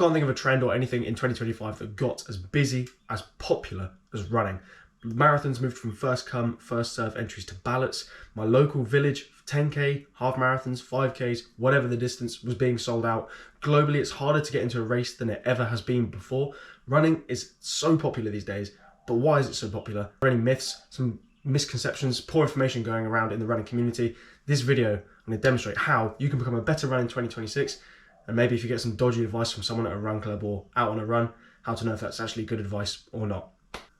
can't think of a trend or anything in 2025 that got as busy, as popular as running. Marathons moved from first come, first serve entries to ballots. My local village 10k, half marathons, 5ks, whatever the distance, was being sold out. Globally, it's harder to get into a race than it ever has been before. Running is so popular these days, but why is it so popular? Are there any myths, some misconceptions, poor information going around in the running community? This video, I'm going to demonstrate how you can become a better runner in 2026, and maybe if you get some dodgy advice from someone at a run club or out on a run, how to know if that's actually good advice or not.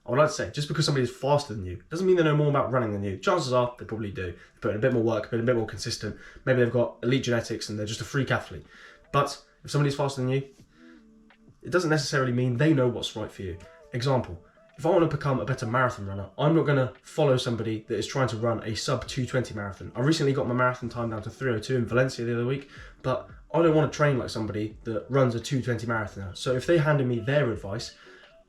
I would like to say, just because somebody is faster than you doesn't mean they know more about running than you. Chances are they probably do. They put in a bit more work, been a bit more consistent. Maybe they've got elite genetics and they're just a freak athlete. But if somebody's faster than you, it doesn't necessarily mean they know what's right for you. Example, if I want to become a better marathon runner, I'm not going to follow somebody that is trying to run a sub 220 marathon. I recently got my marathon time down to 3:02 in Valencia the other week, but I don't want to train like somebody that runs a 220 marathon. So if they handed me their advice,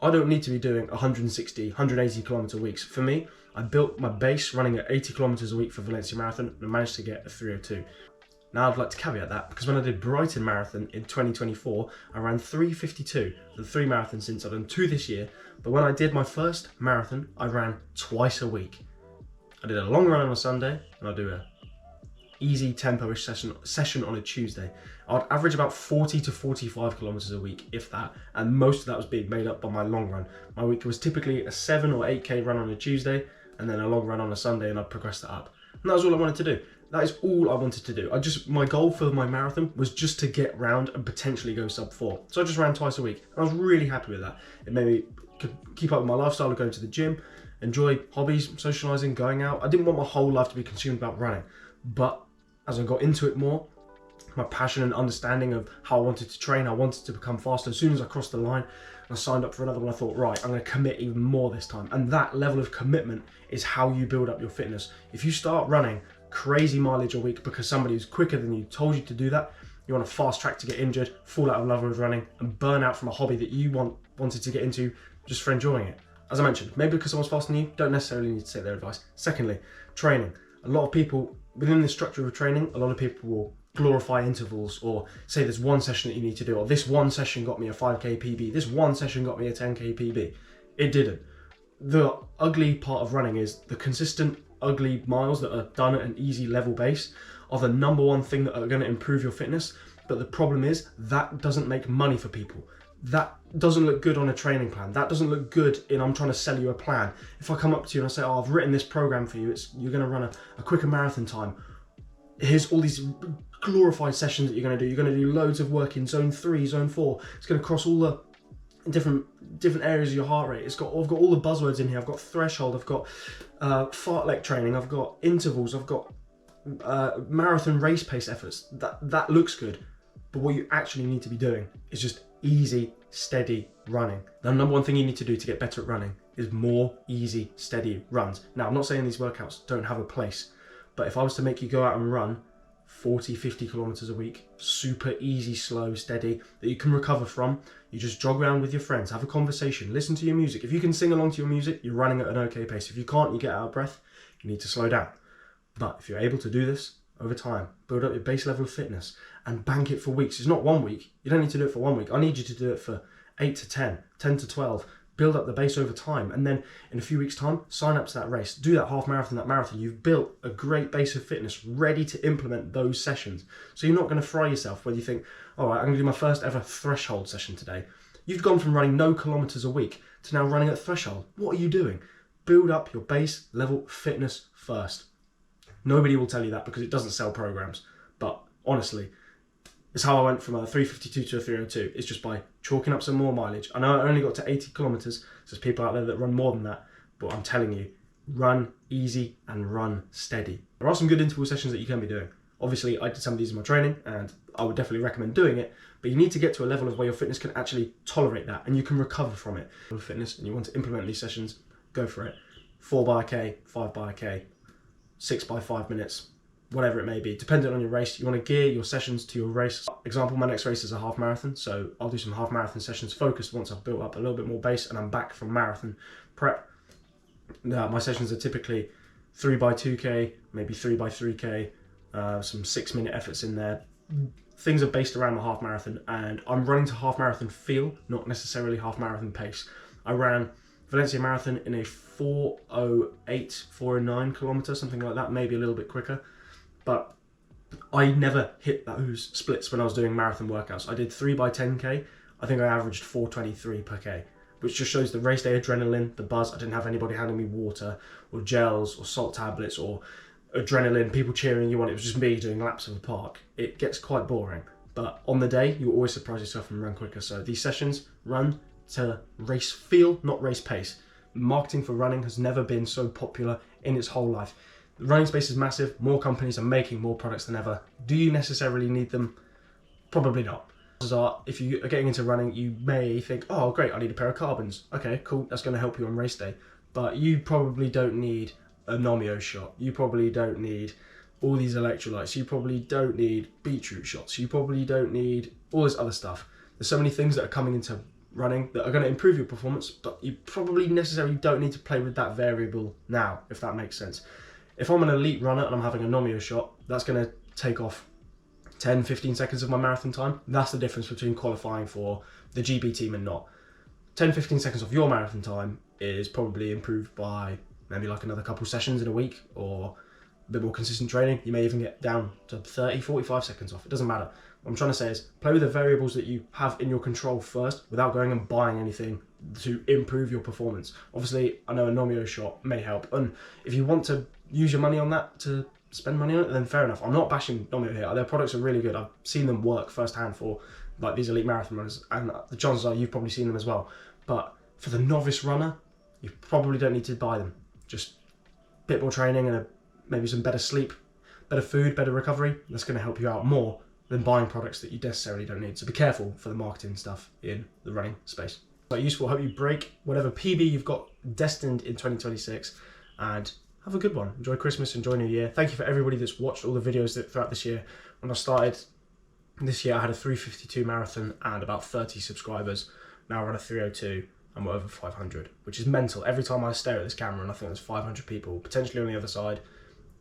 I don't need to be doing 160, 180 kilometer weeks. For me, I built my base running at 80 kilometers a week for Valencia Marathon and I managed to get a 3:02. Now I'd like to caveat that because when I did Brighton Marathon in 2024, I ran 3:52. The 3 marathons since, I've done 2 this year. But when I did my first marathon, I ran twice a week. I did a long run on a Sunday and I do a easy tempo-ish session on a Tuesday. I'd average about 40 to 45 kilometers a week, if that, and most of that was being made up by my long run. My week was typically a 7 or 8k run on a Tuesday and then a long run on a Sunday, and I'd progress that up. And that was all I wanted to do. That is all I wanted to do. My goal for my marathon was just to get round and potentially go sub 4. So I just ran twice a week. And I was really happy with that. It made me keep up with my lifestyle of going to the gym, enjoy hobbies, socializing, going out. I didn't want my whole life to be consumed about running. But as I got into it more, my passion and understanding of how I wanted to train, I wanted to become faster. As soon as I crossed the line, I signed up for another one. I thought, right, I'm going to commit even more this time. And that level of commitment is how you build up your fitness. If you start running crazy mileage a week because somebody who's quicker than you told you to do that, you're on a fast track to get injured, fall out of love with running, and burn out from a hobby that you wanted to get into just for enjoying it. As I mentioned, maybe because someone's faster than you, don't necessarily need to take their advice. Secondly, training. A lot of people, within the structure of training, a lot of people will glorify intervals or say there's one session that you need to do, or this one session got me a 5k PB, this one session got me a 10k PB. It didn't. The ugly part of running is the consistent ugly miles that are done at an easy level base are the number one thing that are going to improve your fitness. But the problem is that doesn't make money for people. That doesn't look good on a training plan. That doesn't look good in I'm trying to sell you a plan. If I come up to you and I say, oh, I've written this program for you, you're going to run a quicker marathon time. Here's all these glorified sessions that you're going to do. You're going to do loads of work in zone 3, zone 4. It's going to cross all the different areas of your heart rate. I've got all the buzzwords in here. I've got threshold, I've got fartlek training, I've got intervals, I've got marathon race pace efforts. That looks good, but what you actually need to be doing is just easy, steady running. The number one thing you need to do to get better at running is more easy, steady runs. Now, I'm not saying these workouts don't have a place, but if I was to make you go out and run 40, 50 kilometers a week, super easy, slow, steady, that you can recover from, you just jog around with your friends, have a conversation, listen to your music. If you can sing along to your music, you're running at an okay pace. If you can't, you get out of breath, you need to slow down. But if you're able to do this over time, build up your base level of fitness and bank it for weeks. It's not 1 week. You don't need to do it for 1 week. I need you to do it for 8 to 10, 10 to 12. Build up the base over time, and then in a few weeks' time, sign up to that race. Do that half marathon, that marathon. You've built a great base of fitness ready to implement those sessions. So you're not going to fry yourself when you think, all right, I'm going to do my first ever threshold session today. You've gone from running no kilometers a week to now running at threshold. What are you doing? Build up your base level fitness first. Nobody will tell you that because it doesn't sell programs. But honestly, it's how I went from a 3:52 to a 3:02. It's just by chalking up some more mileage. I know I only got to 80 kilometers. So there's people out there that run more than that. But I'm telling you, run easy and run steady. There are some good interval sessions that you can be doing. Obviously, I did some of these in my training and I would definitely recommend doing it. But you need to get to a level of where your fitness can actually tolerate that and you can recover from it. With fitness and you want to implement these sessions, go for it. 4 by a K, 5 by a K, 6 by 5 minutes. Whatever it may be, depending on your race. You want to gear your sessions to your race. Example, my next race is a half marathon, so I'll do some half marathon sessions focused once I've built up a little bit more base and I'm back from marathon prep. My sessions are typically 3 by 2K, maybe 3 by 3K, some 6-minute efforts in there, things are based around the half marathon, and I'm running to half marathon feel, not necessarily half marathon pace. I ran Valencia Marathon in a 4:08, 4:09 kilometer, something like that, maybe a little bit quicker. But I never hit those splits when I was doing marathon workouts. I did 3x10k. I think I averaged 4:23 per k, which just shows the race day adrenaline, the buzz. I didn't have anybody handing me water or gels or salt tablets or adrenaline, people cheering you on. It was just me doing laps of the park. It gets quite boring. But on the day, you always surprise yourself and run quicker. So these sessions, run to race feel, not race pace. Marketing for running has never been so popular in its whole life. The running space is massive. More companies are making more products than ever. Do you necessarily need them? Probably not. If you are getting into running, you may think, oh great, I need a pair of carbons. Okay, cool, that's going to help you on race day. But you probably don't need a Nomio shot. You probably don't need all these electrolytes. You probably don't need beetroot shots. You probably don't need all this other stuff. There's so many things that are coming into running that are going to improve your performance, but you probably necessarily don't need to play with that variable now, if that makes sense. If I'm an elite runner and I'm having a Nomio shot, that's going to take off 10-15 seconds of my marathon time. That's the difference between qualifying for the GB team and not. 10-15 seconds of your marathon time is probably improved by maybe like another couple sessions in a week or a bit more consistent training. You may even get down to 30-45 seconds off. It doesn't matter. What I'm trying to say is play with the variables that you have in your control first without going and buying anything to improve your performance. Obviously, I know a Nomio shot may help, and if you want to use your money on that to spend money on it, then fair enough. I'm not bashing Nomio here. Their products are really good. I've seen them work firsthand for like these elite marathon runners, and the chances are you've probably seen them as well. But for the novice runner, you probably don't need to buy them. Just a bit more training and maybe some better sleep, better food, better recovery. That's going to help you out more than buying products that you necessarily don't need. So be careful for the marketing stuff in the running space. Quite useful. I hope you break whatever PB you've got destined in 2026 and have a good one. Enjoy Christmas, enjoy New Year. Thank you for everybody that's watched all the videos throughout this year. When I started this year, I had a 3:52 marathon and about 30 subscribers. Now we're at a 3:02 and we're over 500, which is mental. Every time I stare at this camera and I think there's 500 people potentially on the other side,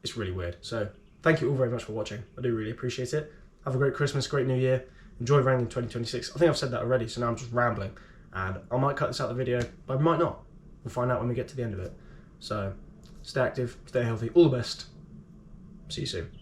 it's really weird. So thank you all very much for watching. I do really appreciate it. Have a great Christmas, great New Year. Enjoy running in 2026. I think I've said that already, so now I'm just rambling. And I might cut this out of the video, but I might not. We'll find out when we get to the end of it. So stay active, stay healthy, all the best. See you soon.